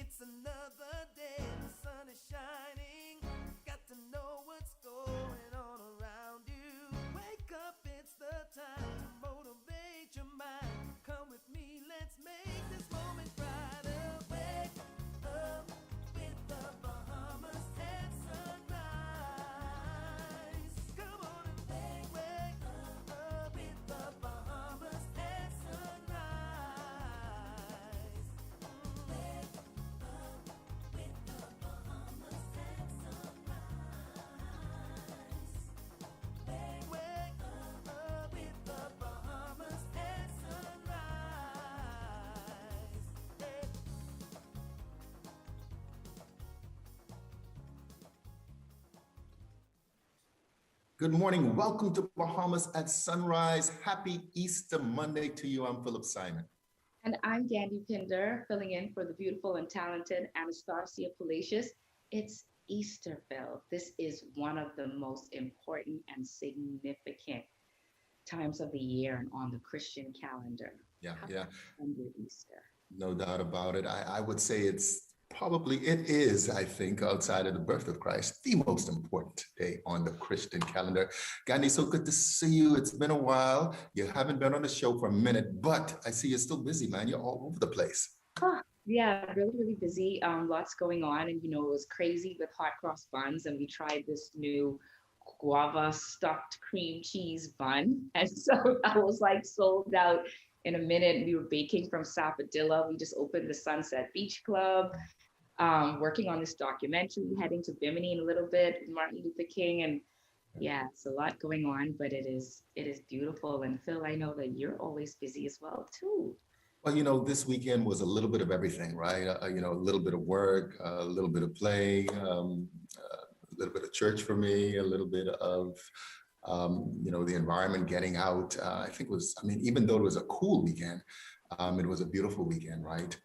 It's another day, the sun is shining. Got to know what's going on around you. Wake up, it's the time to motivate your mind. Come with me, let's make this moment brighter. Wake up with the Bahamas at sunrise. Come on and wake up with the Bahamas at sunrise. Wake up with the Bahamas at sunrise. Wake up with the Bahamas at sunrise. Hey. Good morning. Welcome to Bahamas at Sunrise. Happy Easter Monday to you. I'm Philip Simon. And I'm Dandy Pinder, filling in for the beautiful and talented Anastasia Palacios. It's Easterville. This is one of the most important and significant times of the year and on the Christian calendar. Yeah, How yeah, under Easter. no doubt about it. I would say it is, I think, outside of the birth of Christ, the most important day on the Christian calendar. Gandhi, so good to see you. It's been a while. You haven't been on the show for a minute, but I see you're still busy, man. You're all over the place. Yeah, really, really busy. Lots going on. And, it was crazy with hot cross buns. And we tried this new guava stuffed cream cheese bun. And so I was like sold out in a minute. We were baking from Sapodilla. We just opened the Sunset Beach Club, working on this documentary, heading to Bimini in a little bit, Martin Luther King. And yeah, it's a lot going on, but it is beautiful. And Phil, I know that you're always busy as well, too. Well, this weekend was a little bit of everything, right? A little bit of work, a little bit of play, a little bit of church for me, a little bit of, the environment, getting out. Even though it was a cool weekend, it was a beautiful weekend, right?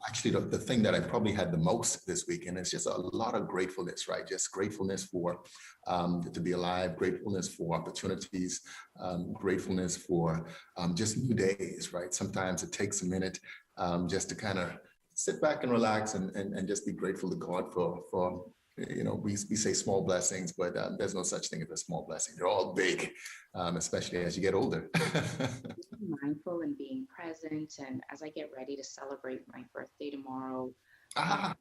Actually, the thing that I probably had the most this weekend is just a lot of gratefulness, right? Just gratefulness for to be alive, gratefulness for opportunities, gratefulness for just new days, right? Sometimes it takes a minute just to kind of sit back and relax and just be grateful to God for we say small blessings, but there's no such thing as a small blessing. They're all big, especially as you get older. Being mindful and being present. And as I get ready to celebrate my birthday tomorrow, Ah,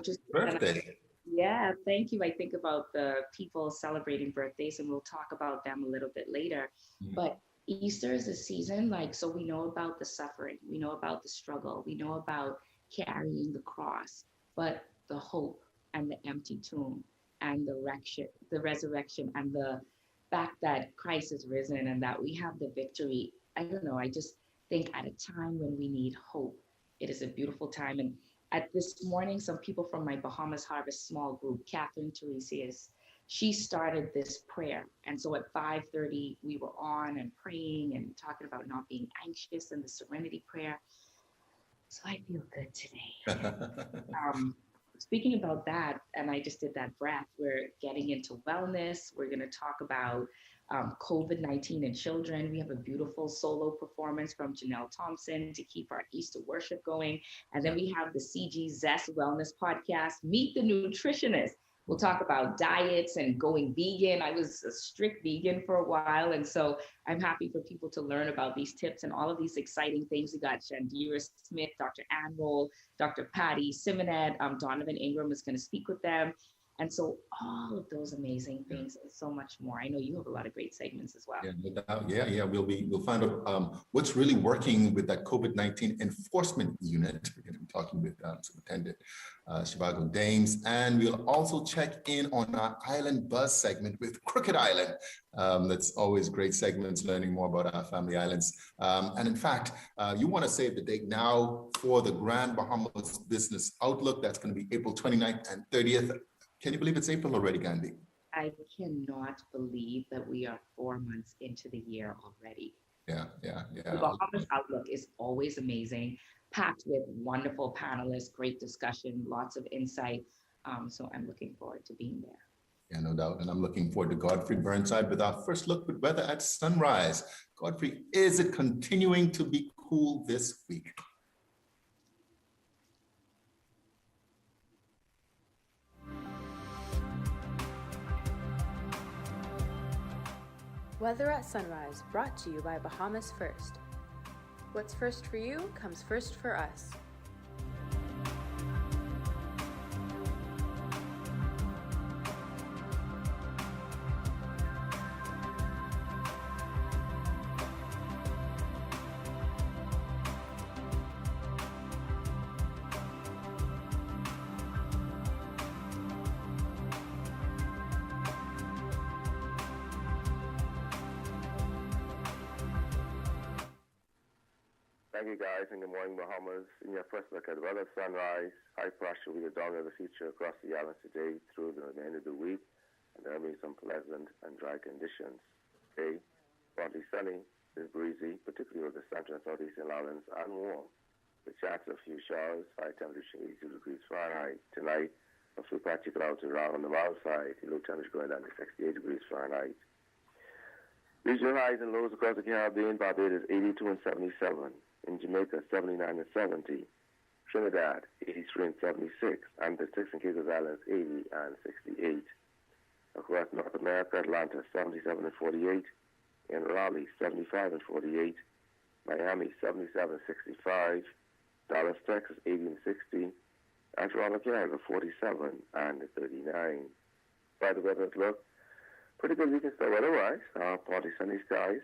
just birthday. yeah, thank you. I think about the people celebrating birthdays, and we'll talk about them a little bit later. Mhm. But Easter is a season, so we know about the suffering, we know about the struggle, we know about carrying the cross, but the hope and the empty tomb and the resurrection, and the fact that Christ is risen and that we have the victory. I don't know. I just think at a time when we need hope, it is a beautiful time. And at this morning, some people from my Bahamas Harvest small group, Catherine Teresias, she started this prayer. And so at 5:30, we were on and praying and talking about not being anxious and the serenity prayer. So I feel good today. Speaking about that, and I just did that breath, we're getting into wellness. We're going to talk about COVID-19 in children. We have a beautiful solo performance from Janelle Thompson to keep our Easter worship going. And then we have the CG Zest Wellness podcast, Meet the Nutritionist. We'll talk about diets and going vegan. I was a strict vegan for a while. And so I'm happy for people to learn about these tips and all of these exciting things. We got Shandira Smith, Dr. Ann Roll, Dr. Patty Simonet, Donovan Ingram is going to speak with them. And so all of those amazing things and so much more. I know you have a lot of great segments as well. Yeah, no doubt. Yeah. We'll find out what's really working with that COVID-19 enforcement unit. We're going to be talking with Superintendent Shivago Dames, and we'll also check in on our Island Buzz segment with Crooked Island. That's always great segments, learning more about our family islands. And in fact, you want to save the date now for the Grand Bahamas Business Outlook. That's going to be April 29th and 30th. Can you believe it's April already, Gandhi? I cannot believe that we are 4 months into the year already. Yeah. The Bahamas Outlook is always amazing, packed with wonderful panelists, great discussion, lots of insight. So I'm looking forward to being there. Yeah, no doubt. And I'm looking forward to Godfrey Burnside with our first look at weather at sunrise. Godfrey, is it continuing to be cool this week? Weather at Sunrise, brought to you by Bahamas First. What's first for you comes first for us. Thank you guys, and good morning, Bahamas. In your first look at weather sunrise, high pressure will be the dominant feature across the island today through the remainder of the week, and there will be some pleasant and dry conditions. Today, partly sunny, is breezy, particularly over the central and southeastern islands, and warm. The chance of a few showers, high temperature 82 degrees Fahrenheit. Tonight, a few patchy clouds around on the mild side, the low temperature going down to 68 degrees Fahrenheit. Regional highs and lows across the Caribbean, Barbados 82 and 77. In Jamaica, 79 and 70. Trinidad, 83 and 76. And the Six and Caicos Islands, 80 and 68. Across North America, Atlanta, 77 and 48. In Raleigh, 75 and 48. Miami, 77 and 65. Dallas, Texas, 80 and 60. And Toronto, Canada, 47 and 39. By the weather outlook, pretty good weekend start weather-wise. Partly sunny skies.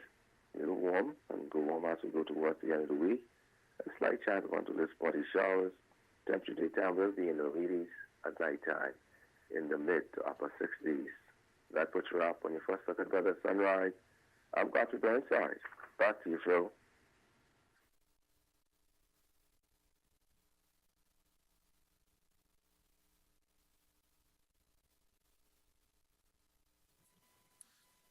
A little warm, and go warm as we go towards the end of the week. A slight chance of until spotty showers. Temperature daytime will be in the 80s, at nighttime in the mid to upper 60s. That puts you up on your first look at weather sunrise. I'm Godfrey Burnside. Back to you, Phil.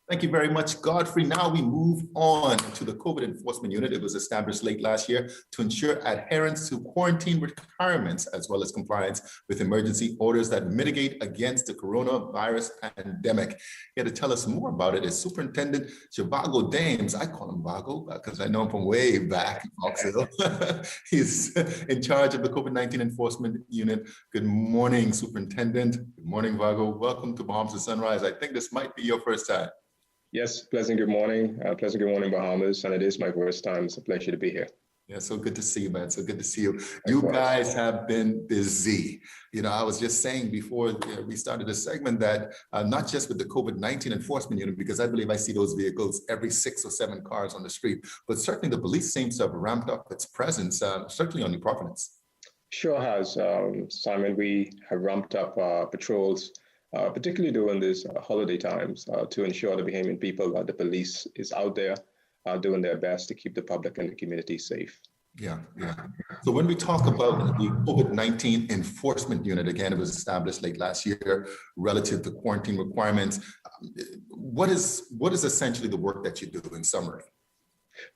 Thank you very much, Godfrey. Now we move on to the COVID Enforcement Unit. It was established late last year to ensure adherence to quarantine requirements as well as compliance with emergency orders that mitigate against the coronavirus pandemic. Here to tell us more about it is Superintendent Zhivago Dames. I call him Vago because I know him from way back in Oxville. He's in charge of the COVID-19 Enforcement Unit. Good morning, Superintendent. Good morning, Vago. Welcome to Bahamas to Sunrise. I think this might be your first time. Yes, pleasant good morning. Pleasant good morning, Bahamas. And it is my first time. It's a pleasure to be here. Yeah, so good to see you, man. So good to see you. You guys have been busy. You know, I was just saying before we started the segment that not just with the COVID-19 Enforcement Unit, because I believe I see those vehicles every 6 or 7 cars on the street, but certainly the police seems to have ramped up its presence, certainly on New Providence. Sure has, Simon. We have ramped up patrols, particularly during these holiday times, to ensure the Bahamian people that the police is out there doing their best to keep the public and the community safe. Yeah. So when we talk about the COVID-19 Enforcement Unit, again, it was established late last year relative to quarantine requirements. What is essentially the work that you do in summary?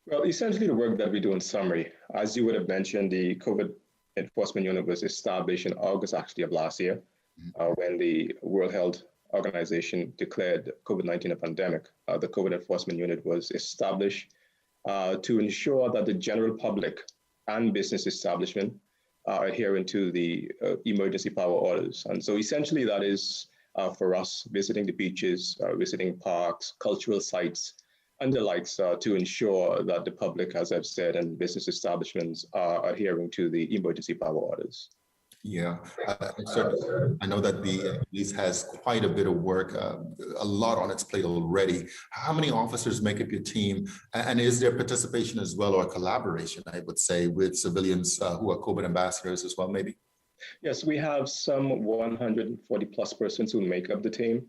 Well, essentially the work that we do in summary, as you would have mentioned, the COVID Enforcement Unit was established in August actually of last year. When the World Health Organization declared COVID-19 a pandemic. The COVID Enforcement Unit was established to ensure that the general public and business establishment are adhering to the emergency power orders. And so essentially that is for us visiting the beaches, visiting parks, cultural sites, and the likes to ensure that the public, as I've said, and business establishments are adhering to the emergency power orders. Yeah, I know that the police has quite a bit of work, a lot on its plate already. How many officers make up your team? And is there participation as well, or collaboration, I would say, with civilians who are COVID ambassadors as well, maybe? Yes, we have some 140 plus persons who make up the team,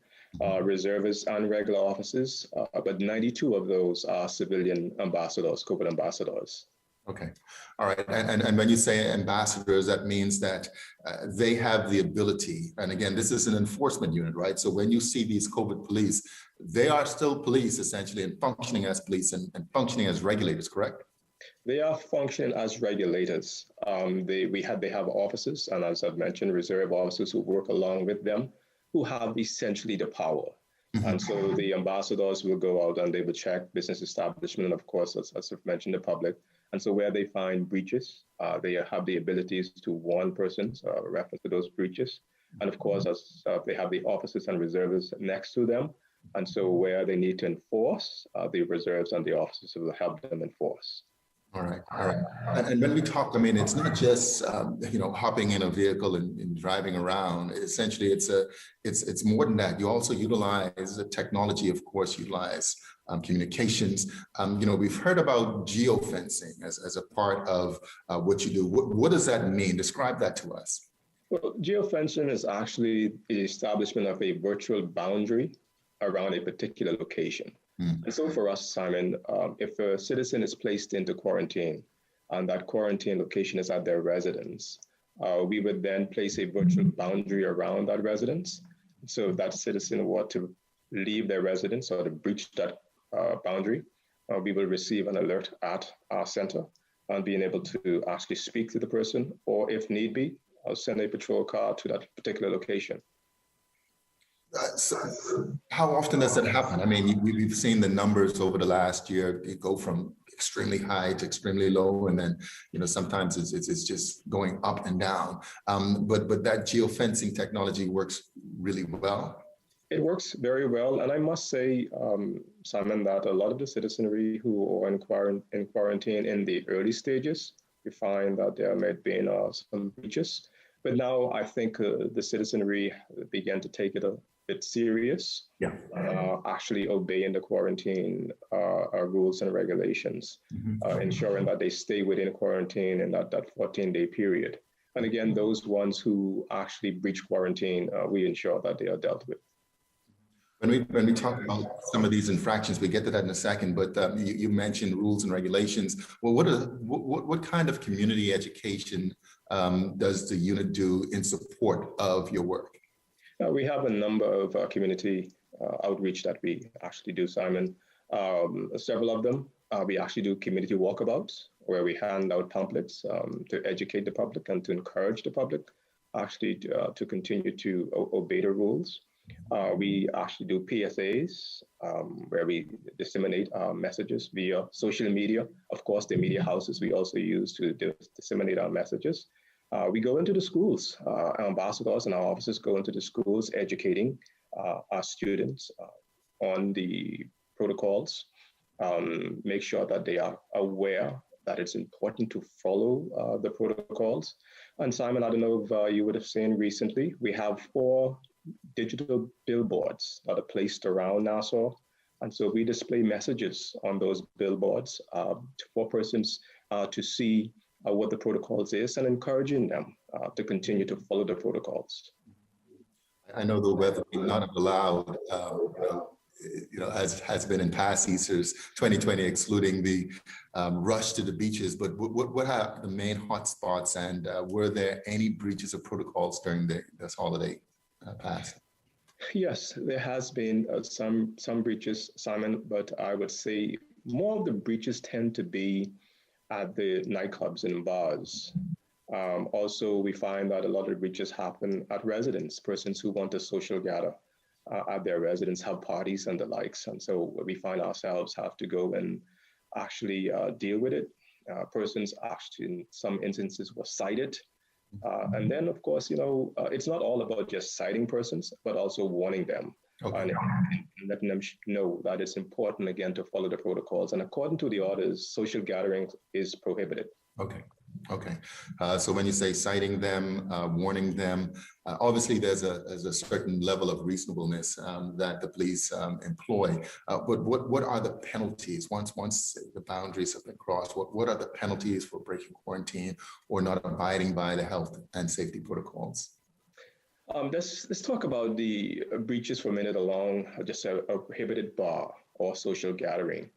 reservists and regular officers, but 92 of those are civilian ambassadors, COVID ambassadors. Okay. All right. And when you say ambassadors, that means that they have the ability. And again, this is an enforcement unit, right? So when you see these COVID police, they are still police essentially and functioning as police and functioning as regulators, correct? They are functioning as regulators. They have officers, and as I've mentioned, reserve officers who work along with them, who have essentially the power. And so the ambassadors will go out and they will check business establishment, and of course, as I've mentioned, the public. And so where they find breaches, they have the abilities to warn persons, reference to those breaches. And of course, as they have the officers and reservists next to them, And so where they need to enforce, the reserves and the officers will help them enforce. All right, all right. And when we talk, I mean, it's not just hopping in a vehicle and driving around. Essentially, it's more than that. You also utilize the technology, of course, utilize communications. We've heard about geofencing as a part of what you do. What does that mean? Describe that to us. Well, geofencing is actually the establishment of a virtual boundary around a particular location. And so for us, Simon, if a citizen is placed into quarantine and that quarantine location is at their residence, we would then place a virtual boundary around that residence. So if that citizen were to leave their residence or to breach that boundary, we will receive an alert at our center and being able to actually speak to the person, or if need be, I'll send a patrol car to that particular location. So how often does that happen? I mean, we've seen the numbers over the last year. It go from extremely high to extremely low, and then sometimes it's just going up and down. But that geofencing technology works really well. It works very well, and I must say, Simon, that a lot of the citizenry who are in quarantine in the early stages, we find that there may have been some breaches. But now I think the citizenry began to take it a bit serious, actually obeying the quarantine rules and regulations, ensuring that they stay within quarantine in that 14-day period. And again, those ones who actually breach quarantine, we ensure that they are dealt with. When we talk about some of these infractions, we get to that in a second, but you mentioned rules and regulations. Well, what kind of community education does the unit do in support of your work? We have a number of community outreach that we actually do, Simon. Several of them, we actually do community walkabouts, where we hand out pamphlets to educate the public and to encourage the public actually to continue to obey the rules. We actually do PSAs, where we disseminate messages via social media. Of course, the media houses we also use to disseminate our messages. We go into the schools. Our ambassadors and our officers go into the schools, educating our students on the protocols, make sure that they are aware that it's important to follow the protocols. And Simon, I don't know if you would have seen recently, we have 4 digital billboards that are placed around Nassau. And so we display messages on those billboards for persons to see what the protocols is and encouraging them to continue to follow the protocols. I know the weather may not have allowed, as has been in past Easters, 2020, excluding the rush to the beaches, but what are the main hotspots, and were there any breaches of protocols during this holiday past? Yes, there has been some breaches, Simon, but I would say more of the breaches tend to be at the nightclubs and bars. Also, we find that a lot of breaches happen at residents, persons who want to social gather at their residence, have parties and the likes. And so we find ourselves have to go and actually deal with it. Persons actually, in some instances, were cited. And then, of course, it's not all about just citing persons, but also warning them. Okay. And letting them know that it's important, again, to follow the protocols. And according to the orders, social gathering is prohibited. Okay. So when you say citing them, warning them, obviously there's a certain level of reasonableness that the police employ. But what are the penalties once the boundaries have been crossed? What are the penalties for breaking quarantine or not abiding by the health and safety protocols? Let's talk about the breaches for a minute along just a prohibited bar or social gathering.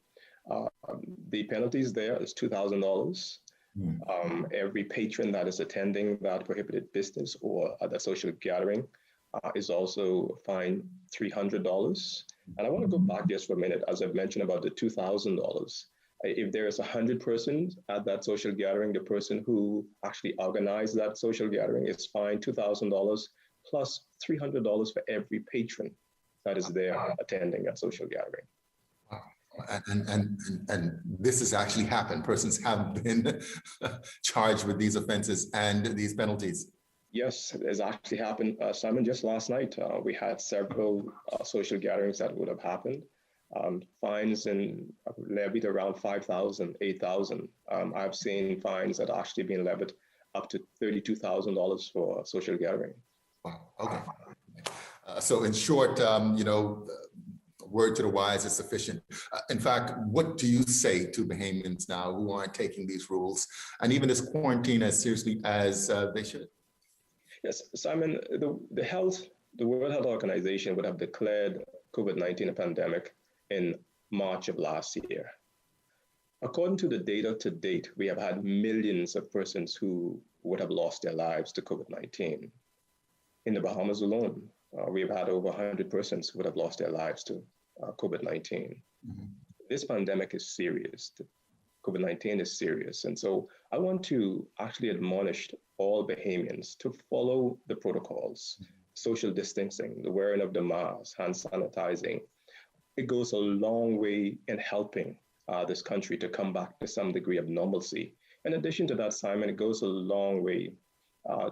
The penalties there is $2,000. Every patron that is attending that prohibited business or at a social gathering is also fined $300. And I want to go back just for a minute, as I've mentioned about the $2,000. If there is 100 persons at that social gathering, the person who actually organized that social gathering is fined $2,000 plus $300 for every patron that is there attending that social gathering. Wow. And this has actually happened. Persons have been charged with these offenses and these penalties. Yes, it's actually happened, Simon, just last night. We had several social gatherings that would have happened. Fines and levied around 5,000, 8,000. I've seen fines that are actually being levied up to $32,000 for a social gathering. Wow. Okay. So in short, word to the wise is sufficient. In fact, what do you say to Bahamians now who aren't taking these rules and even this quarantine as seriously as they should? Yes, Simon, the World Health Organization would have declared COVID-19 a pandemic in March of last year. According to the data to date, we have had millions of persons who would have lost their lives to COVID-19. In the Bahamas alone, we have had over 100 persons who would have lost their lives to COVID-19. Mm-hmm. This pandemic is serious. COVID-19 is serious. And so I want to actually admonish all Bahamians to follow the protocols, social distancing, the wearing of the mask, hand sanitizing. It goes a long way in helping this country to come back to some degree of normalcy. In addition to that, Simon, it goes a long way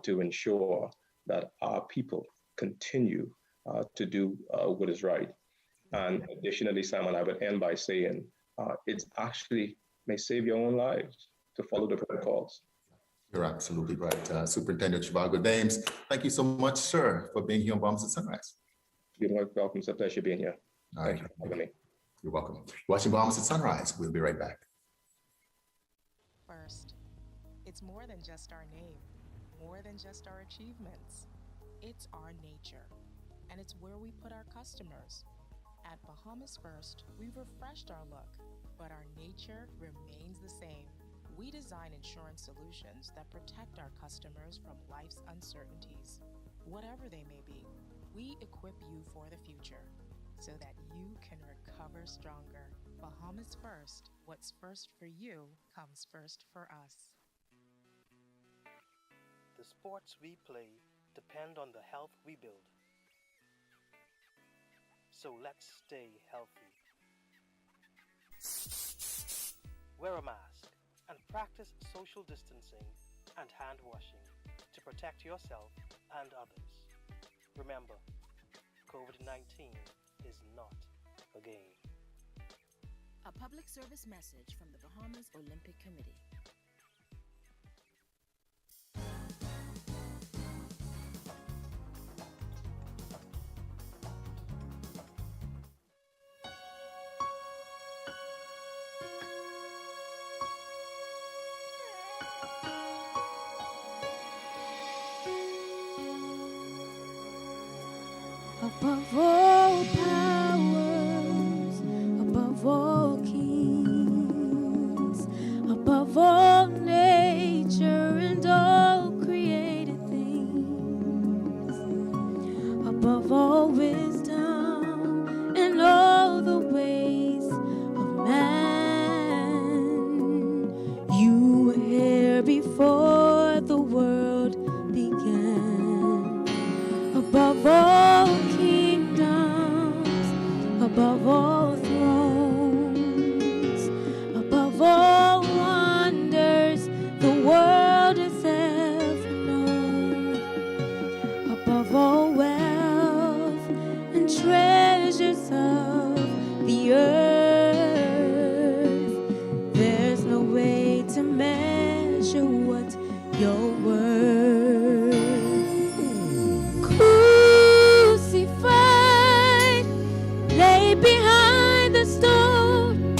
to ensure that our people continue to do what is right. And additionally, Simon, I would end by saying it's actually may save your own lives to follow the protocols. You're absolutely right. Superintendent Zhivago Dames, thank you so much, sir, for being here on Bahamas at Sunrise. You're welcome. It's a pleasure being here. All right. Thank you for having me. You're welcome. Watching Bahamas at Sunrise. We'll be right back. First, it's more than just our name, more than just our achievements. It's our nature, and it's where we put our customers. At Bahamas First, we've refreshed our look, but our nature remains the same. We design insurance solutions that protect our customers from life's uncertainties, whatever they may be. We equip you for the future so that you can recover stronger. Bahamas First, what's first for you comes first for us. The sports we play depend on the health we build. So let's stay healthy. Wear a mask and practice social distancing and hand washing to protect yourself and others. Remember, COVID-19 is not a game. A public service message from the Bahamas Olympic Committee. Above all powers, above all kings, above all nature and all created things, above all wisdom and all the ways of man, you were here before the world began. Above all above all thrones, above all wonders the world has ever known, above all wealth and treasures of the earth, there's no way to measure what you're worth. Behind the stone,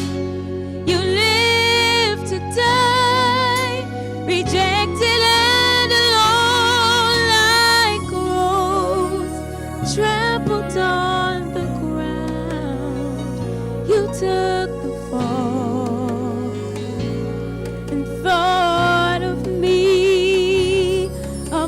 you live to die, rejected and alone like a rose, trampled on the ground. You took the fall and thought of me, a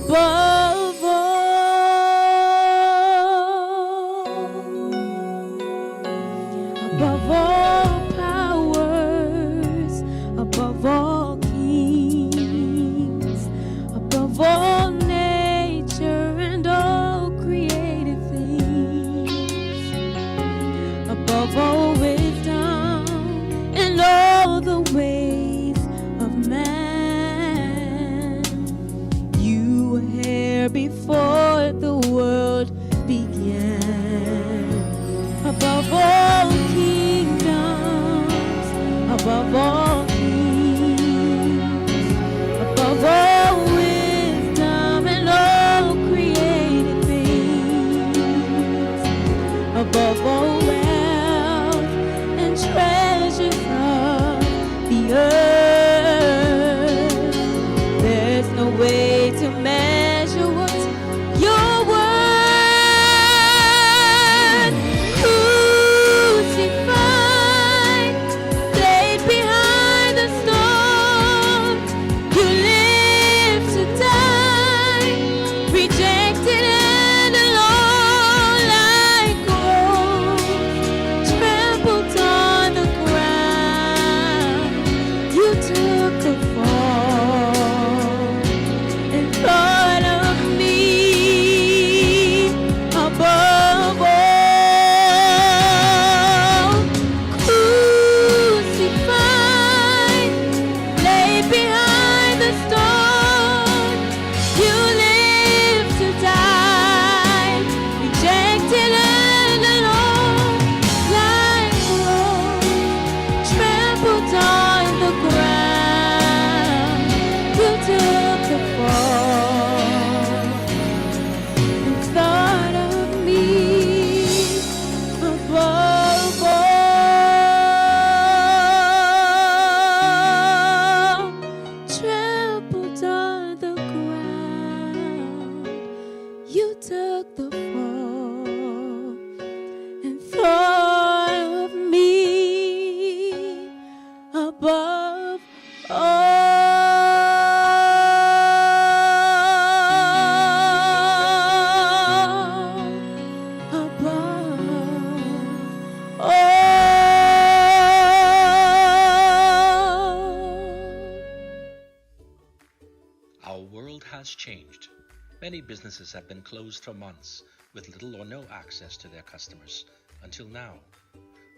Our world has changed. Many businesses have been closed for months with little or no access to their customers until now.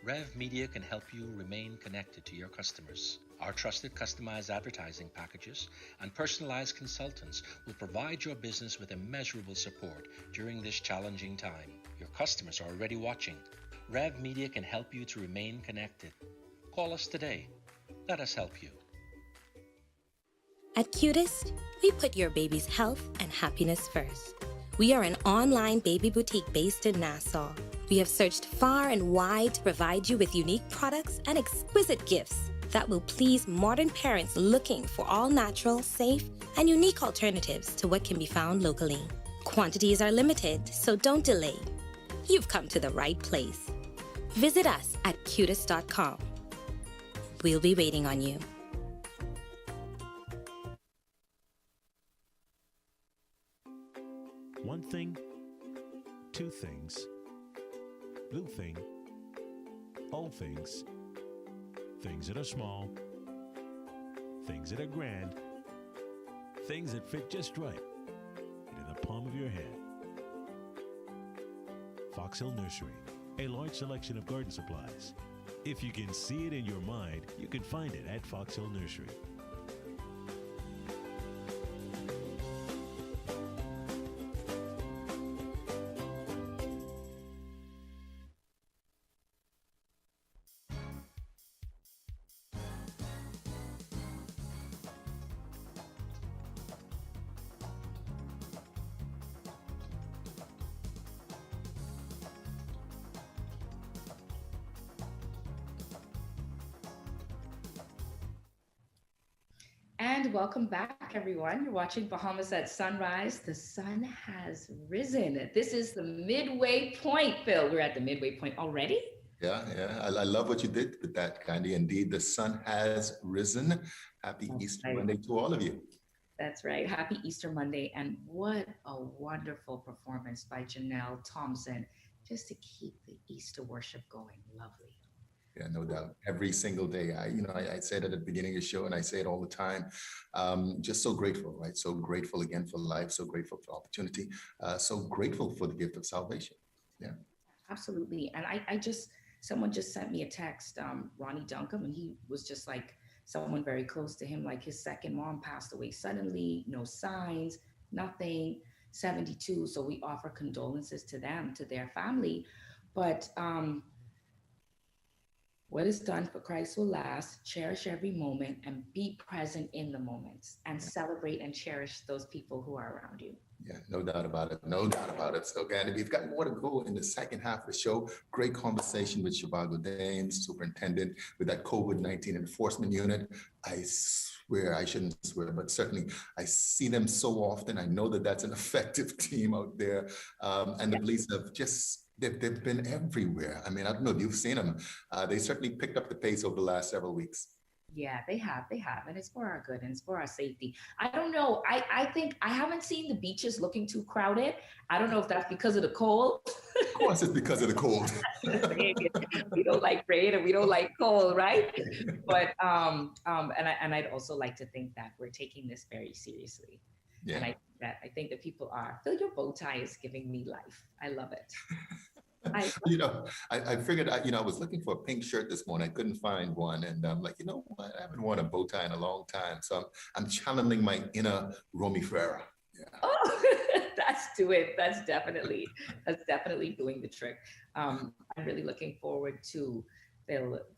Rev Media can help you remain connected to your customers. Our trusted customized advertising packages and personalized consultants will provide your business with immeasurable support during this challenging time. Your customers are already watching. Rev Media can help you to remain connected. Call us today. Let us help you. At Cutest, we put your baby's health and happiness first. We are an online baby boutique based in Nassau. We have searched far and wide to provide you with unique products and exquisite gifts that will please modern parents looking for all natural, safe, and unique alternatives to what can be found locally. Quantities are limited, so don't delay. You've come to the right place. Visit us at cutest.com. We'll be waiting on you. One thing, two things, blue thing, old things, things that are small, things that are grand, things that fit just right, and in the palm of your hand. Fox Hill Nursery, a large selection of garden supplies. If you can see it in your mind, you can find it at Fox Hill Nursery. And welcome back, everyone. You're watching Bahamas at Sunrise. The sun has risen. This is the midway point, Phil. We're at the midway point already. Yeah. I love what you did with that, Candy. Indeed, the sun has risen. Happy Easter Monday to all of you. That's right. Happy Easter Monday. And what a wonderful performance by Janelle Thompson, just to keep the Easter worship going. Lovely. Yeah, no doubt. Every single day. I said it at the beginning of the show, and I say it all the time. Just so grateful, right? So grateful again for life, so grateful for opportunity, so grateful for the gift of salvation. Yeah. Absolutely. And someone just sent me a text, Ronnie Duncombe, and he was just like someone very close to him, like his second mom passed away suddenly, no signs, nothing, 72. So we offer condolences to them, to their family. But what is done for Christ will last. Cherish every moment and be present in the moments and celebrate and cherish those people who are around you. Yeah, no doubt about it. No doubt about it. So, Gandhi, we've got more to go in the second half of the show. Great conversation with Shivago Dames, superintendent with that COVID-19 enforcement unit. I swear, I shouldn't swear, but certainly I see them so often. I know that that's an effective team out there. And the police have just, they've been everywhere. I mean, I don't know if you've seen them. They certainly picked up the pace over the last several weeks. Yeah, they have. And it's for our good and it's for our safety. I don't know. I think I haven't seen the beaches looking too crowded. I don't know if that's because of the cold. Of course it's because of the cold. We don't like rain and we don't like cold, right? But and I'd also like to think that we're taking this very seriously. Yeah. And I think that people are. Phil, your bow tie is giving me life. I love it. I figured, I was looking for a pink shirt this morning. I couldn't find one. And I'm like, you know what? I haven't worn a bow tie in a long time. So I'm channeling my inner Romy Ferreira. Yeah. Oh, that's it. That's definitely doing the trick. I'm really looking forward to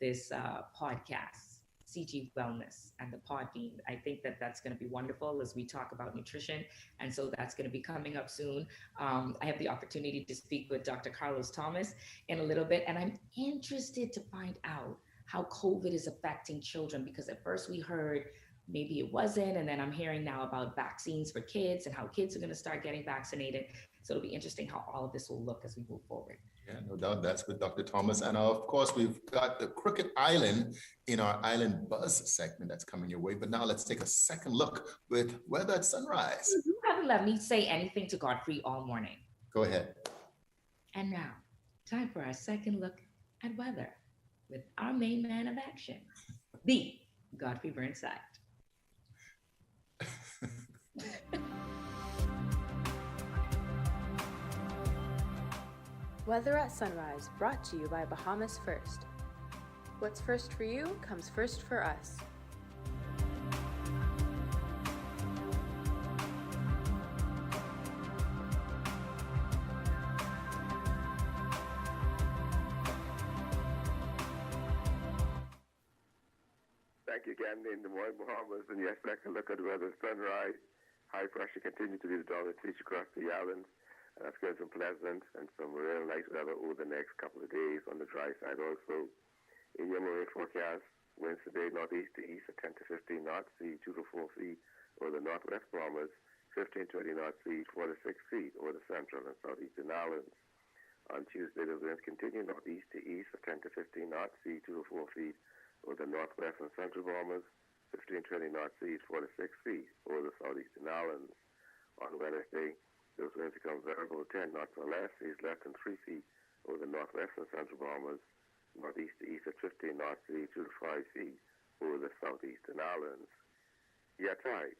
this podcast, CG Wellness and the Podbean. I think that that's going to be wonderful as we talk about nutrition. And so that's going to be coming up soon. I have the opportunity to speak with Dr. Carlos Thomas in a little bit. And I'm interested to find out how COVID is affecting children, because at first we heard maybe it wasn't. And then I'm hearing now about vaccines for kids and how kids are going to start getting vaccinated. So it'll be interesting how all of this will look as we move forward. Yeah, no doubt. That's with Dr. Thomas. And of course, we've got the Crooked Island in our Island Buzz segment that's coming your way. But now let's take a second look with Weather at Sunrise. You haven't let me say anything to Godfrey all morning. Go ahead. And now, time for our second look at weather with our main man of action, the Godfrey Burnside. Weather at Sunrise, brought to you by Bahamas First. What's first for you comes first for us. Thank you again in the morning, Bahamas. And yes, let's look at the weather. Sunrise, high pressure continues to be the dominant feature across the islands. And that's going to be pleasant and some real nice weather over the next couple of days on the dry side also. In your marine forecast, winds today northeast to east at 10 to 15 knots, sea 2 to 4 feet over the northwest Bahamas, 15 to 20 knots, sea 4 to 6 feet over the central and southeastern islands. On Tuesday, the winds continue northeast to east at 10 to 15 knots, sea 2 to 4 feet over the northwest and central Bahamas, 15 to 20 knots, sea 4 to 6 feet over the southeastern islands. On Wednesday, those winds become variable 10 knots or less, seas less than 3 feet over the northwest and central Bahamas, northeast to east at 15 knots, sea 2 to 5 feet over the southeastern islands. Yeah, tides.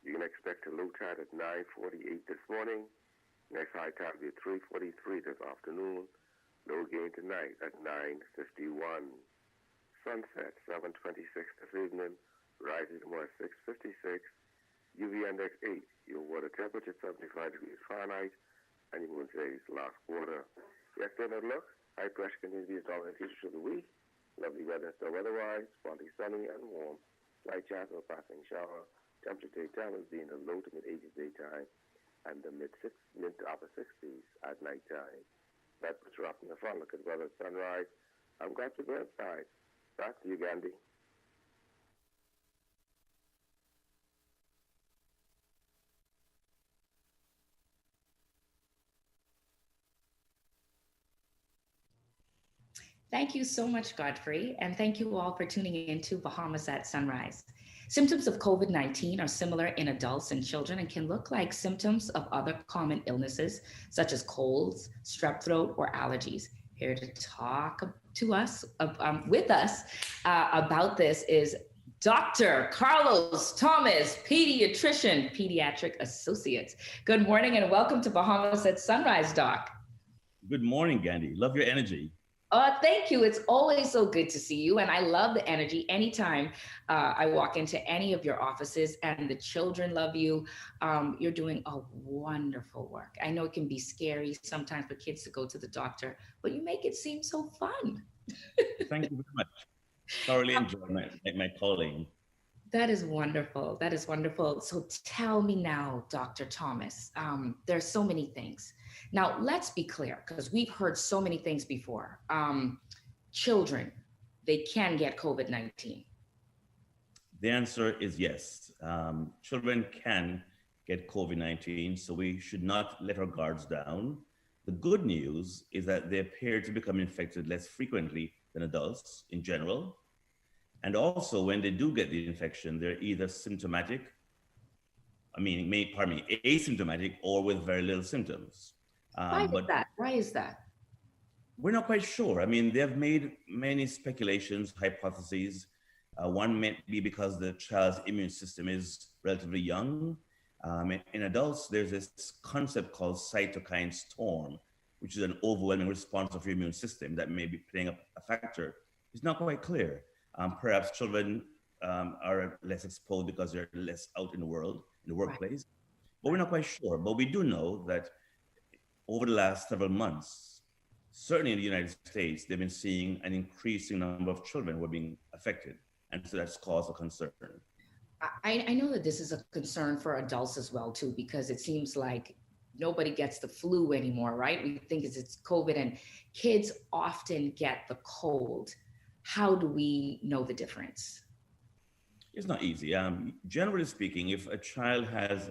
You can expect a low tide at 9:48 this morning. Next high tide will be at 3:43 this afternoon. Low gain tonight at 9:51. Sunset 7:26 this evening. Rising tomorrow at 6:56. UV index 8. Your water temperature 75 degrees Fahrenheit. And your moon phase last quarter. Yesterday at look. High pressure continues to be the dominant feature of the week. Lovely weather still weather-wise, partly sunny and warm. Slight chance of a passing shower. Temperature daytime will be in the low to mid-80s daytime and the mid to upper 60s at nighttime. That puts you up in the front. Look at weather at sunrise. I'm glad to go outside. Back to you, Gandhi. Thank you so much, Godfrey, and thank you all for tuning in to Bahamas at Sunrise. Symptoms of COVID-19 are similar in adults and children and can look like symptoms of other common illnesses, such as colds, strep throat, or allergies. Here to talk with us about this is Dr. Carlos Thomas, pediatrician, pediatric associates. Good morning and welcome to Bahamas at Sunrise, Doc. Good morning, Gandhi. Love your energy. Thank you. It's always so good to see you. And I love the energy anytime I walk into any of your offices, and the children love you. You're doing a wonderful work. I know it can be scary sometimes for kids to go to the doctor, but you make it seem so fun. Thank you very much. Thoroughly enjoy my calling. That is wonderful. That is wonderful. So tell me now, Dr. Thomas, there's so many things. Now, let's be clear, because we've heard so many things before. Children, they can get COVID-19. The answer is yes. Children can get COVID-19, so we should not let our guards down. The good news is that they appear to become infected less frequently than adults in general. And also, when they do get the infection, they're either symptomatic, asymptomatic, or with very little symptoms. Why is that? We're not quite sure. They have made many speculations, hypotheses. One may be because the child's immune system is relatively young. In adults, there's this concept called cytokine storm, which is an overwhelming response of your immune system that may be playing a factor. It's not quite clear. Perhaps children are less exposed because they're less out in the world, in the workplace. But we're not quite sure. But we do know that over the last several months, certainly in the United States, they've been seeing an increasing number of children who are being affected. And so that's cause of concern. I know that this is a concern for adults as well, too, because it seems like nobody gets the flu anymore, right? We think it's COVID, and kids often get the cold. How do we know the difference? It's not easy. Generally speaking, if a child has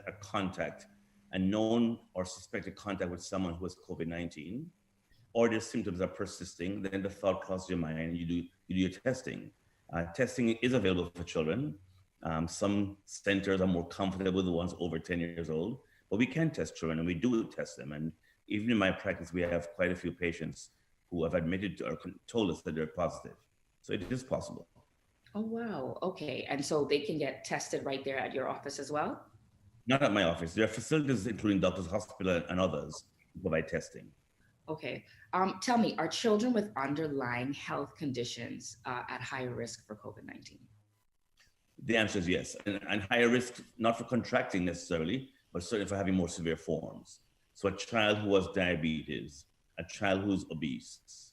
a known or suspected contact with someone who has COVID-19, or their symptoms are persisting, then the thought crosses your mind and you do your testing. Testing is available for children. Some centers are more comfortable with the ones over 10 years old, but we can test children, and we do test them. And even in my practice, we have quite a few patients who have admitted to or told us that they're positive. So it is possible. Oh, wow. Okay. And so they can get tested right there at your office as well? Not at my office. There are facilities, including Doctors Hospital and others, who provide testing. Okay. Tell me, are children with underlying health conditions at higher risk for COVID-19? The answer is yes, and higher risk, not for contracting necessarily, but certainly for having more severe forms. So a child who has diabetes, a child who's obese,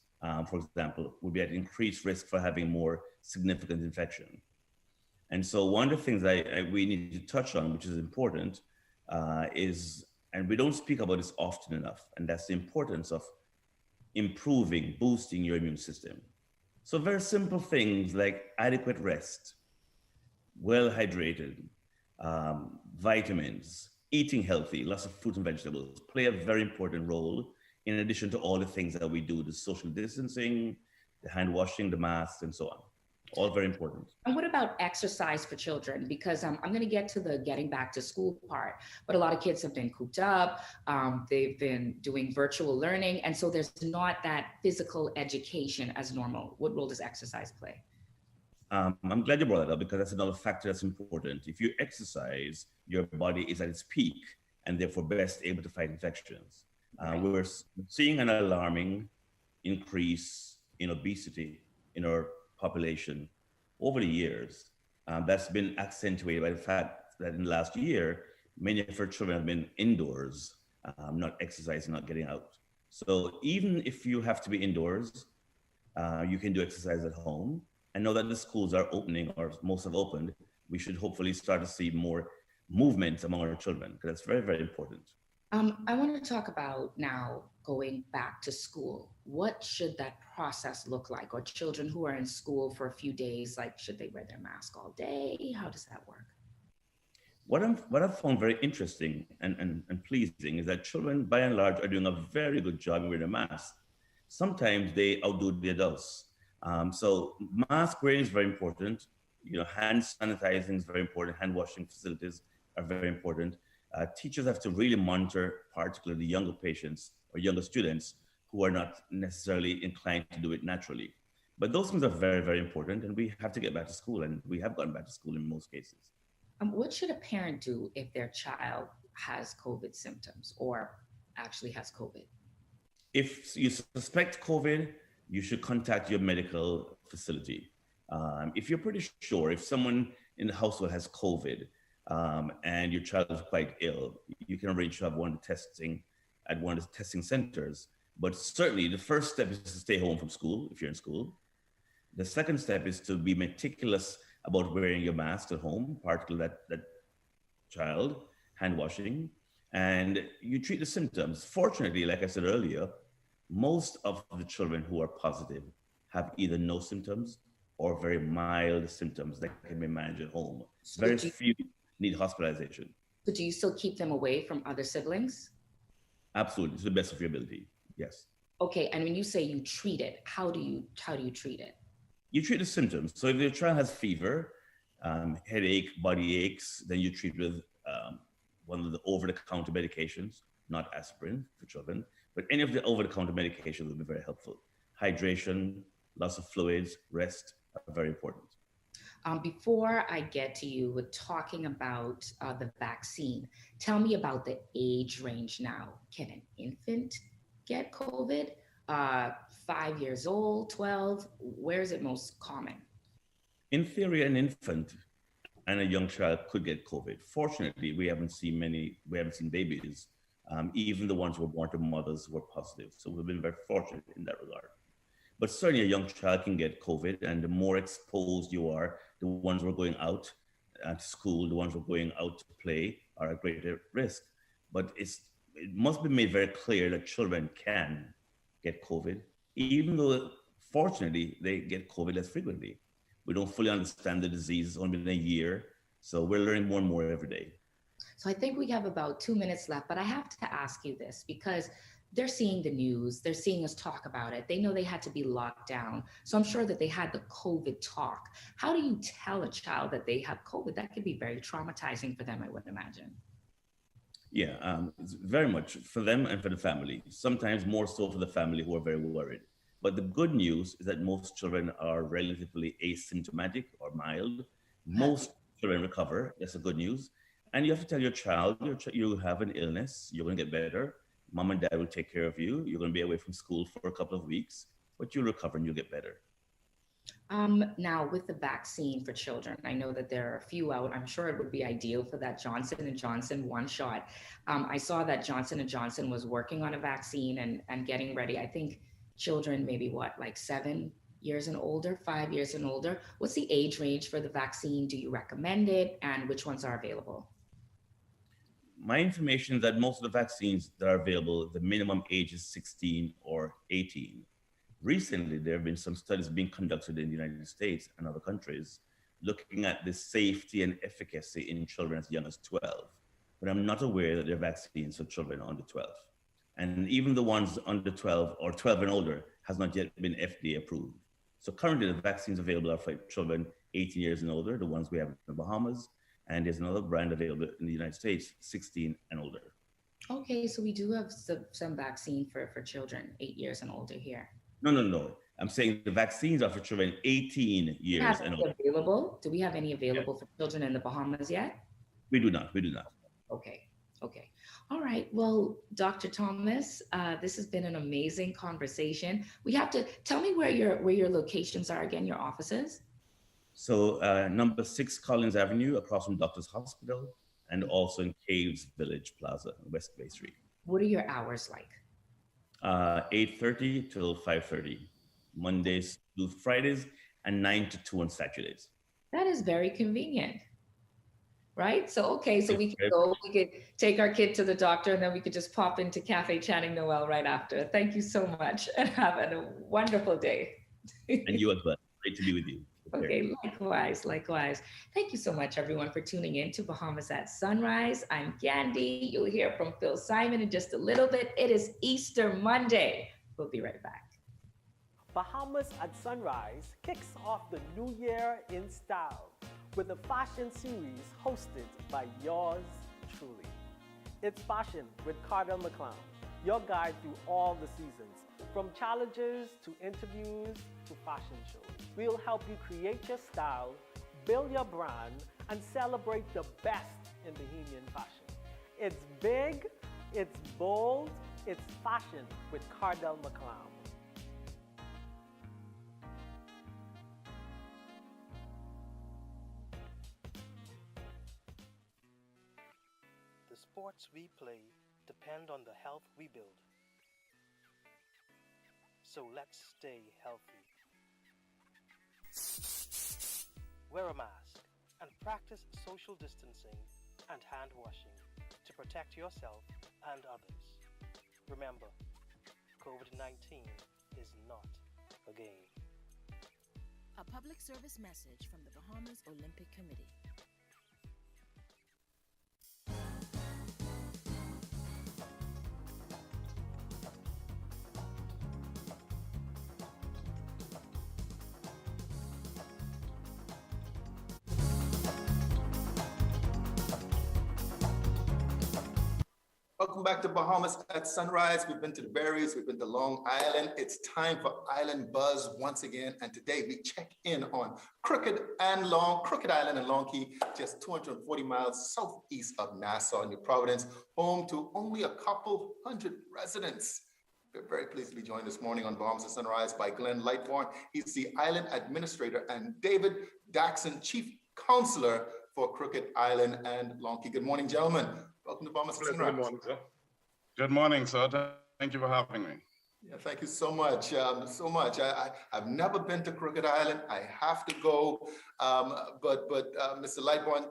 for example, would be at increased risk for having more significant infection. And so one of the things we need to touch on, which is important, is, and we don't speak about this often enough, and that's the importance of improving, boosting your immune system. So very simple things like adequate rest, well hydrated, vitamins, eating healthy, lots of fruit and vegetables play a very important role in addition to all the things that we do, the social distancing, the hand washing, the masks, and so on. All very important. And what about exercise for children? Because I'm going to get to the getting back to school part, but a lot of kids have been cooped up. They've been doing virtual learning. And so there's not that physical education as normal. What role does exercise play? I'm glad you brought that up because that's another factor that's important. If you exercise, your body is at its peak and therefore best able to fight infections. Right. We're seeing an alarming increase in obesity in our population over the years. That's been accentuated by the fact that in the last year, many of our children have been indoors, not exercising, not getting out. So even if you have to be indoors, you can do exercise at home. And now that the schools are opening, or most have opened, we should hopefully start to see more movement among our children, because that's very, very important. I want to talk about now going back to school. What should that process look like? Or children who are in school for a few days, like, should they wear their mask all day? How does that work? What I've found very interesting and pleasing is that children, by and large, are doing a very good job in wearing a mask. Sometimes they outdo the adults. So mask wearing is very important. You know, hand sanitizing is very important. Hand washing facilities are very important. Teachers have to really monitor, particularly younger patients or younger students who are not necessarily inclined to do it naturally. But those things are very, very important, and we have to get back to school, and we have gone back to school in most cases. What should a parent do if their child has COVID symptoms or actually has COVID? If you suspect COVID, you should contact your medical facility. If you're pretty sure, if someone in the household has COVID and your child is quite ill, you can arrange to have one testing at one of the testing centers. But certainly the first step is to stay home from school if you're in school. The second step is to be meticulous about wearing your mask at home, particularly that child, hand washing, and you treat the symptoms. Fortunately, like I said earlier, most of the children who are positive have either no symptoms or very mild symptoms that can be managed at home. Very few need hospitalization. So do you still keep them away from other siblings? Absolutely, to the best of your ability, yes. Okay, and when you say you treat it, how do you treat it? You treat the symptoms. So if your child has fever, headache, body aches, then you treat with one of the over-the-counter medications, not aspirin for children, but any of the over-the-counter medications will be very helpful. Hydration, lots of fluids, rest are very important. Before I get to you with talking about the vaccine, tell me about the age range now. Can an infant get COVID? 5 years old, 12? Where is it most common? In theory, an infant and a young child could get COVID. Fortunately, we haven't seen babies, even the ones who were born to mothers who were positive. So we've been very fortunate in that regard. But certainly a young child can get COVID, and the more exposed you are, the ones who are going out to school, the ones who are going out to play are at greater risk. But it must be made very clear that children can get COVID, even though fortunately they get COVID less frequently. We don't fully understand the disease. It's only been a year, so we're learning more and more every day. So I think we have about 2 minutes left, but I have to ask you this because they're seeing the news, they're seeing us talk about it. They know they had to be locked down. So I'm sure that they had the COVID talk. How do you tell a child that they have COVID? That could be very traumatizing for them, I would imagine. Yeah, it's very much for them and for the family. Sometimes more so for the family who are very worried. But the good news is that most children are relatively asymptomatic or mild. Most children recover. That's the good news. And you have to tell your child, you have an illness, you're going to get better. Mom and dad will take care of you. You're going to be away from school for a couple of weeks, but you'll recover and you'll get better. Now, with the vaccine for children, I know that there are a few out. I'm sure it would be ideal for that Johnson & Johnson one shot. I saw that Johnson & Johnson was working on a vaccine and getting ready. I think children, maybe like 7 years and older, 5 years and older. What's the age range for the vaccine? Do you recommend it? And which ones are available? My information is that most of the vaccines that are available, the minimum age is 16 or 18. Recently, there have been some studies being conducted in the United States and other countries looking at the safety and efficacy in children as young as 12. But I'm not aware that there are vaccines for children under 12. And even the ones under 12 or 12 and older has not yet been FDA approved. So currently the vaccines available are for children 18 years and older, the ones we have in the Bahamas, and there's another brand available in the United States, 16 and older. Okay, so we do have some vaccine for children 8 years and older here. No. I'm saying the vaccines are for children 18 years and older. Available? Do we have any available for children in the Bahamas yet? We do not. Okay. All right. Well, Dr. Thomas, this has been an amazing conversation. We have to tell me where your locations are again, your offices. So number 6 Collins Avenue across from Doctor's Hospital, and also in Caves Village Plaza, West Bay Street. What are your hours like? 8:30 till 5:30, Mondays to Fridays, and 9 to 2 on Saturdays. That is very convenient, right? So we could take our kid to the doctor, and then we could just pop into Cafe Channing Noel right after. Thank you so much, and have a wonderful day. And you as well. Great to be with you. Okay, likewise. Thank you so much, everyone, for tuning in to Bahamas at Sunrise. I'm Gandhi. You'll hear from Phil Simon in just a little bit. It is Easter Monday. We'll be right back. Bahamas at Sunrise kicks off the new year in style with a fashion series hosted by yours truly. It's Fashion with Cardell McClown, your guide through all the seasons, from challenges to interviews to fashion shows. We'll help you create your style, build your brand, and celebrate the best in Bahamian fashion. It's big, it's bold, it's fashion with Cardell McClown. The sports we play depend on the health we build. So let's stay healthy. Wear a mask and practice social distancing and hand washing to protect yourself and others. Remember, COVID-19 is not a game. A public service message from the Bahamas Olympic Committee. Welcome back to Bahamas at Sunrise. We've been to the Berries, we've been to Long Island. It's time for Island Buzz once again. And today we check in on Crooked Island and Long Key, just 240 miles southeast of Nassau, New Providence, home to only a couple hundred residents. We're very pleased to be joined this morning on Bahamas at Sunrise by Glen Lightbourne. He's the island administrator, and David Daxon, chief counselor for Crooked Island and Long Key. Good morning, gentlemen. Welcome to Bahamas at Sunrise. Good morning, sir. Good morning, sir. Thank you for having me. Yeah, thank you so much. I've never been to Crooked Island. I have to go. But Mr. Lightbourne,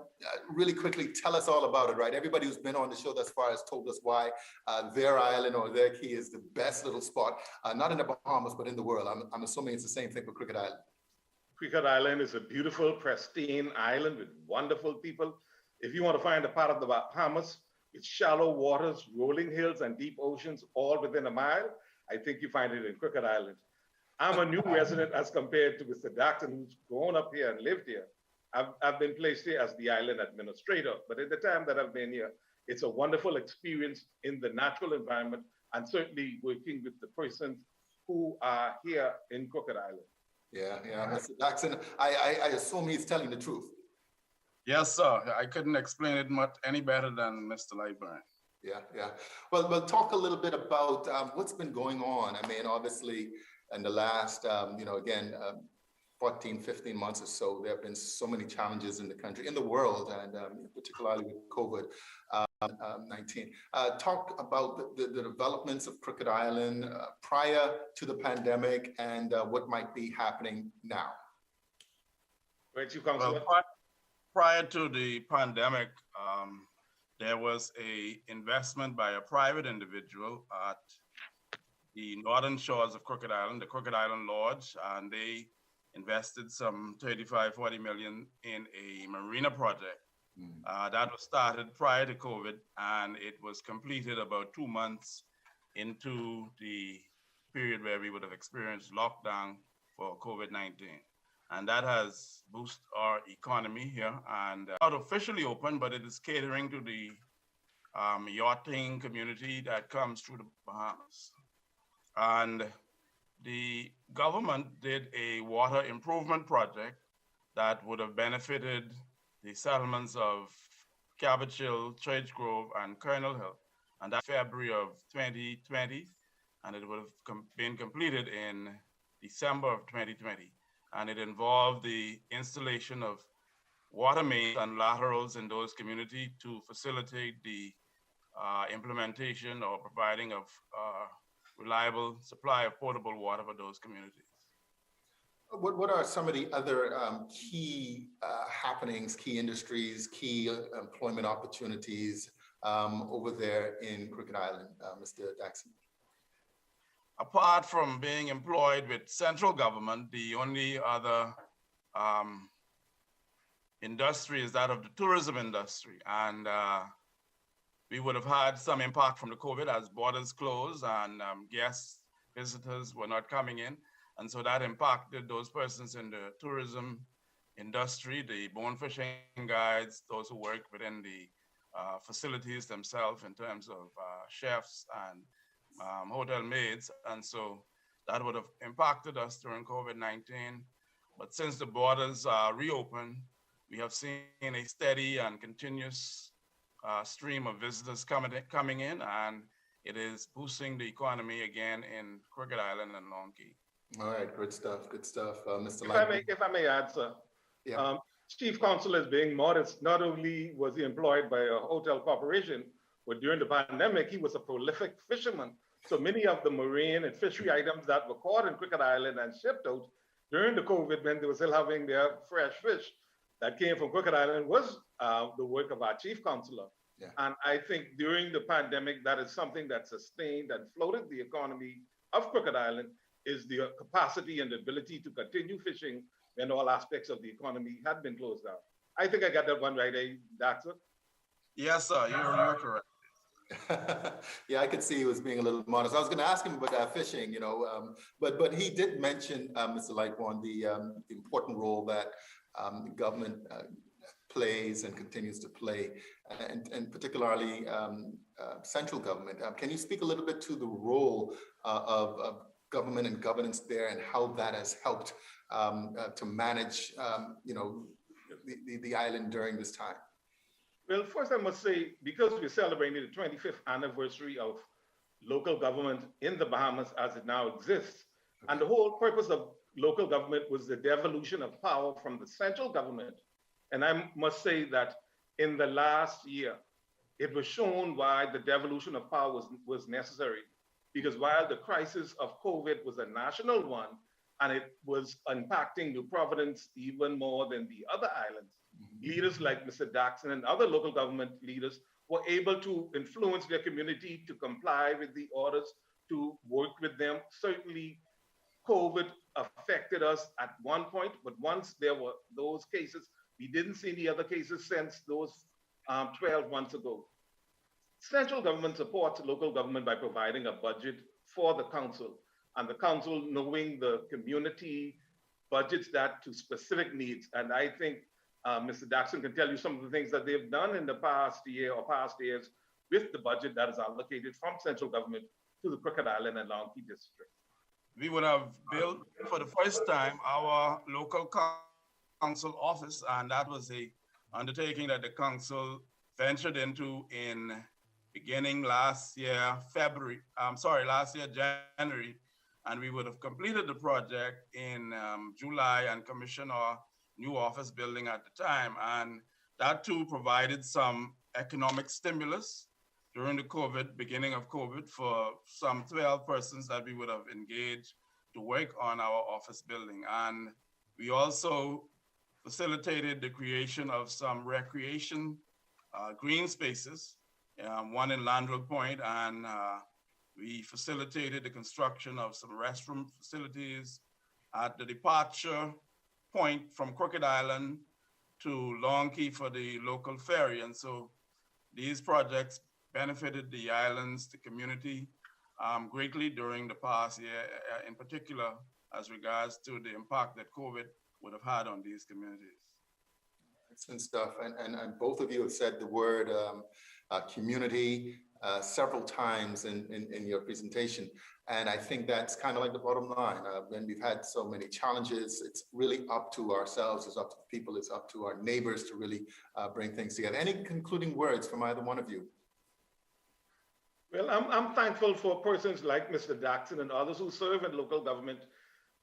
really quickly, tell us all about it, right? Everybody who's been on the show thus far has told us why their island or their key is the best little spot, not in the Bahamas, but in the world. I'm assuming it's the same thing for Crooked Island. Crooked Island is a beautiful, pristine island with wonderful people. If you want to find a part of the Bahamas with shallow waters, rolling hills, and deep oceans all within a mile, I think you find it in Crooked Island. I'm a new resident as compared to Mr. Daxon, who's grown up here and lived here. I've been placed here as the island administrator, but at the time that I've been here, it's a wonderful experience in the natural environment and certainly working with the persons who are here in Crooked Island. Yeah, Mr. Daxon, I assume he's telling the truth. Yes, sir. I couldn't explain it much any better than Mr. Lightbourne. Yeah. Well, talk a little bit about what's been going on. I mean, obviously, in the last, 14, 15 months or so, there have been so many challenges in the country, in the world, and particularly with COVID-19. Talk about the developments of Crooked Island prior to the pandemic and what might be happening now. Well, prior to the pandemic, there was a investment by a private individual at the northern shores of Crooked Island, the Crooked Island Lodge, and they invested some 35-40 million in a marina project. That was started prior to COVID, and it was completed about 2 months into the period where we would have experienced lockdown for COVID-19. And that has boosted our economy here, and not officially open, but it is catering to the yachting community that comes through the Bahamas. And the government did a water improvement project that would have benefited the settlements of Cabbage Hill, Church Grove, and Colonel Hill. And that's February of 2020, and it would have been completed in December of 2020. And it involved the installation of water mains and laterals in those communities to facilitate the implementation or providing of reliable supply of potable water for those communities. What are some of the other key happenings, key industries, key employment opportunities over there in Crooked Island, Mr. Daxon? Apart from being employed with central government, the only other industry is that of the tourism industry. And we would have had some impact from the COVID as borders closed and guests, visitors were not coming in. And so that impacted those persons in the tourism industry, the bone fishing guides, those who work within the facilities themselves in terms of chefs and hotel maids. And so that would have impacted us during COVID-19. But since the borders are reopened, we have seen a steady and continuous stream of visitors coming in, and it is boosting the economy again in Crooked Island and Long Key. All right, good stuff, Mr. If I may add, sir. Yeah. Chief Counsel is being modest. Not only was he employed by a hotel corporation, but during the pandemic, he was a prolific fisherman. So many of the marine and fishery items that were caught in Crooked Island and shipped out during the COVID, when they were still having their fresh fish that came from Crooked Island, was the work of our chief counselor. Yeah. And I think during the pandemic, that is something that sustained and floated the economy of Crooked Island, is the capacity and ability to continue fishing when all aspects of the economy had been closed down. I think I got that one right, Daxon? Yes, sir, you're correct. Yeah, I could see he was being a little modest. I was going to ask him about fishing, but he did mention, Mr. Lightbourne, the important role that government plays and continues to play, and particularly central government. Can you speak a little bit to the role of government and governance there, and how that has helped to manage, the island during this time? Well, first I must say, because we're celebrating the 25th anniversary of local government in the Bahamas as it now exists, and the whole purpose of local government was the devolution of power from the central government. And I must say that in the last year, it was shown why the devolution of power was necessary. Because while the crisis of COVID was a national one, and it was impacting New Providence even more than the other islands, leaders like Mr. Daxon and other local government leaders were able to influence their community to comply with the orders, to work with them. Certainly, COVID affected us at one point, but once there were those cases, we didn't see any other cases since those 12 months ago. Central government supports local government by providing a budget for the council, and the council knowing the community budgets that to specific needs. And I think Mr. Daxon can tell you some of the things that they've done in the past year or past years with the budget that is allocated from central government to the Crooked Island and Long Key district. We would have built for the first time our local council office, and that was a undertaking that the council ventured into in beginning last year, January, and we would have completed the project in July and commissioned our new office building at the time. And that too provided some economic stimulus during the beginning of COVID for some 12 persons that we would have engaged to work on our office building. And we also facilitated the creation of some recreation green spaces, one in Landrell Point, and we facilitated the construction of some restroom facilities at the departure point from Crooked Island to Long Key for the local ferry. And so these projects benefited the islands, the community, greatly during the past year, in particular as regards to the impact that COVID would have had on these communities. Excellent stuff. And both of you have said the word community several times in your presentation. And I think that's kind of like the bottom line. When we've had so many challenges, it's really up to ourselves, it's up to the people, it's up to our neighbors to really bring things together. Any concluding words from either one of you? Well, I'm thankful for persons like Mr. Daxon and others who serve in local government,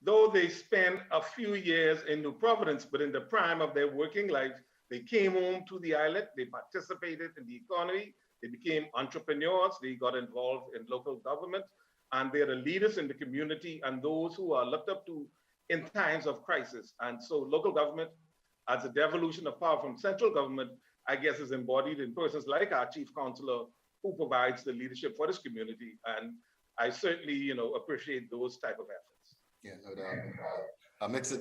though they spend a few years in New Providence, but in the prime of their working life, they came home to the island, they participated in the economy, they became entrepreneurs, they got involved in local government, and they're the leaders in the community and those who are looked up to in times of crisis. And so local government, as a devolution of power from central government, I guess is embodied in persons like our chief counselor, who provides the leadership for this community. And I certainly, appreciate those type of efforts. Yeah, no doubt.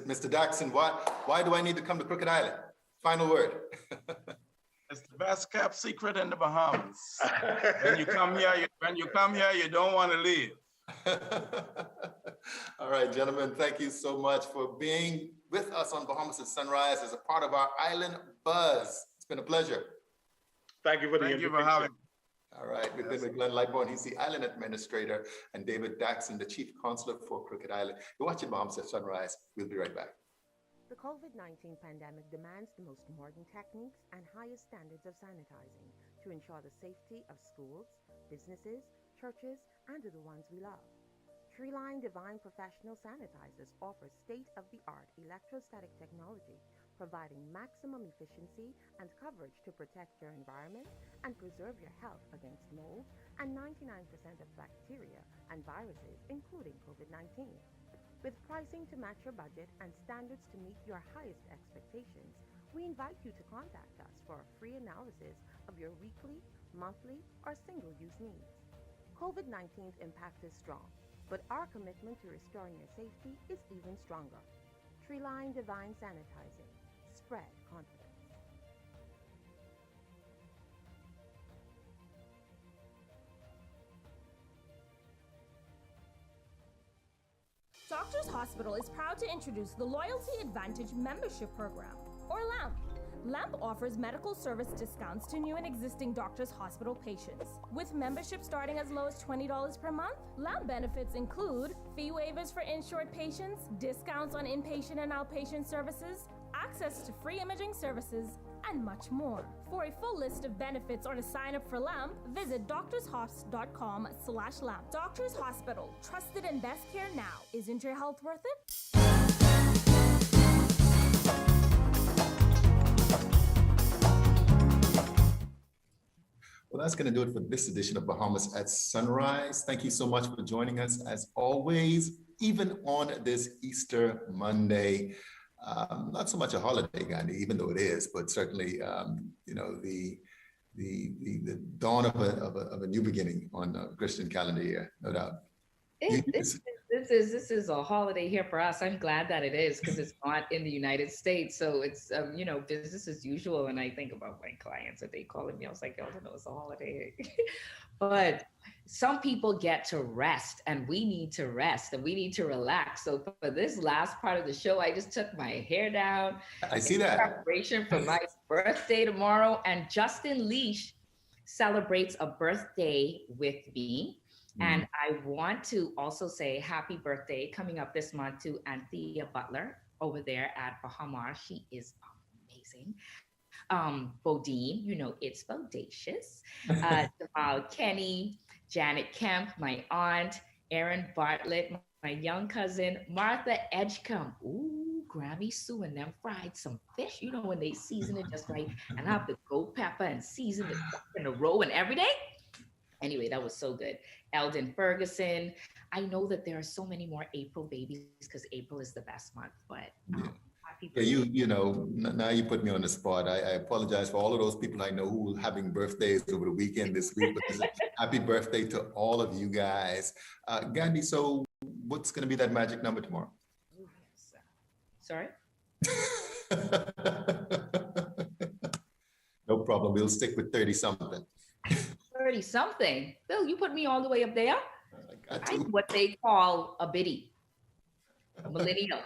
Mr. Daxon, why do I need to come to Crooked Island? Final word. It's the best kept secret in the Bahamas. When you come here, you don't want to leave. All right, gentlemen, thank you so much for being with us on Bahamas at Sunrise as a part of our Island Buzz. It's been a pleasure. Thank you for the invitation. Thank you for having me. All right, we've been with Glen Lightbourne. He's the island administrator, and David Daxon, the chief counselor for Crooked Island. You're watching Bahamas at Sunrise. We'll be right back. The COVID-19 pandemic demands the most modern techniques and highest standards of sanitizing to ensure the safety of schools, businesses, churches, and of the ones we love. Treeline Divine Professional Sanitizers offer state-of-the-art electrostatic technology, providing maximum efficiency and coverage to protect your environment and preserve your health against mold and 99% of bacteria and viruses, including COVID-19. With pricing to match your budget and standards to meet your highest expectations, we invite you to contact us for a free analysis of your weekly, monthly, or single-use needs. COVID-19's impact is strong, but our commitment to restoring your safety is even stronger. Treeline Divine Sanitizing. Spread confidence. Doctors Hospital is proud to introduce the Loyalty Advantage Membership Program, or LAMP. LAMP offers medical service discounts to new and existing Doctors Hospital patients. With membership starting as low as $20 per month, LAMP benefits include fee waivers for insured patients, discounts on inpatient and outpatient services, access to free imaging services, and much more. For a full list of benefits or to sign up for LAMP, visit doctorshos.com/LAMP. Doctors Hospital, trusted and best care now. Isn't your health worth it? Well, that's going to do it for this edition of Bahamas at Sunrise. Thank you so much for joining us as always, even on this Easter Monday. Not so much a holiday, Gandhi, even though it is, but certainly, the dawn of a new beginning on a Christian calendar year, no doubt. This is a holiday here for us. I'm glad that it is because it's not in the United States. So it's, business as usual. And I think about my clients, are they calling me? I was like, I don't know, it's a holiday. But some people get to rest and we need to rest and we need to relax. So for this last part of the show, I just took my hair down. I see that. Preparation for my birthday tomorrow. And Justin Leash celebrates a birthday with me. And I want to also say happy birthday coming up this month to Anthea Butler over there at Bahamas. She is amazing. Bodine, you know, it's bodacious. Jamal Kenny, Janet Kemp, my aunt, Aaron Bartlett, my young cousin, Martha Edgecombe. Ooh, Grammy Sue and them fried some fish. You know, when they season it just right and have the goat pepper and season it in a row and every day. Anyway, that was so good. Eldon Ferguson. I know that there are so many more April babies because April is the best month, but happy Yeah, you know, now you put me on the spot. I apologize for all of those people I know who are having birthdays over the weekend this week, but happy birthday to all of you guys. Gandhi, so what's going to be that magic number tomorrow? Sorry? No problem. We'll stick with 30 something. 30 something. Bill, you put me all the way up there. I'm what they call a biddy, a millennial.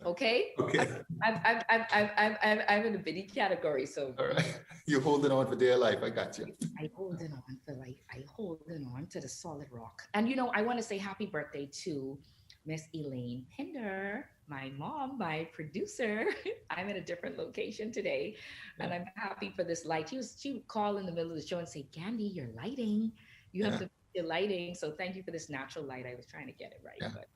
Okay. Okay. I'm in the biddy category. So. All right. You're holding on for dear life. I got you. I holding on for life. I holding on to the solid rock. And you know, I want to say happy birthday to Miss Elaine Pinder, my mom, my producer. I'm in a different location today, and I'm happy for this light. She would call in the middle of the show and say, "Gandhi, you're lighting. You have to your lighting." So thank you for this natural light. I was trying to get it right, but.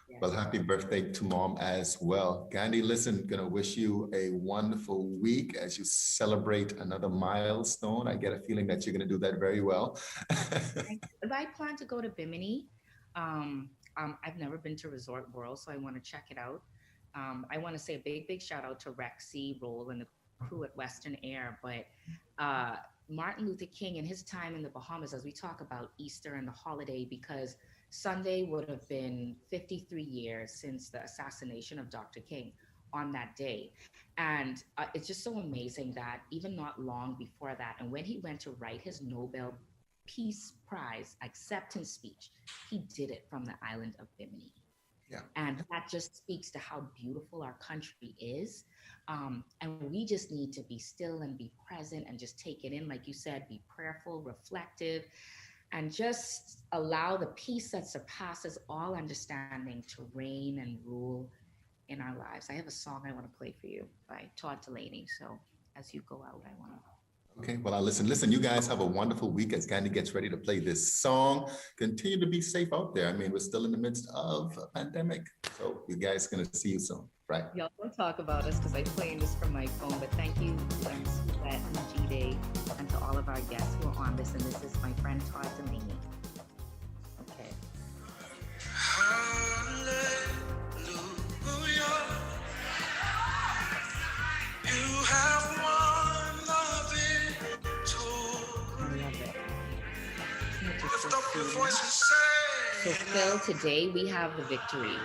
Yes. Well, happy birthday to mom as well. Gandhi, listen, gonna wish you a wonderful week as you celebrate another milestone. I get a feeling that you're gonna do that very well. I plan to go to Bimini. I've never been to Resort World, so I want to check it out. I want to say a big shout out to Rexy, Roll, and the crew at Western Air. But Martin Luther King and his time in the Bahamas, as we talk about Easter and the holiday, because Sunday would have been 53 years since the assassination of Dr. King on that day. And it's just so amazing that even not long before that, and when he went to write his Nobel Peace Prize acceptance speech, he did it from the island of Bimini. Yeah. And that just speaks to how beautiful our country is. And we just need to be still and be present and just take it in. Like you said, be prayerful, reflective, and just allow the peace that surpasses all understanding to reign and rule in our lives. I have a song I want to play for you by Todd Delaney. So as you go out, I want to. Okay, well, listen, you guys have a wonderful week as Gandhi gets ready to play this song. Continue to be safe out there. I mean, we're still in the midst of a pandemic. So you guys going to see you soon, right? Y'all don't talk about us because I'm playing this from my phone, but thank you to Suzette and G-Day and to all of our guests who are on this. And this is my friend Todd Delaney. Okay. You have won the victory. Lift up your voice and say. So Phil, today we have the victory.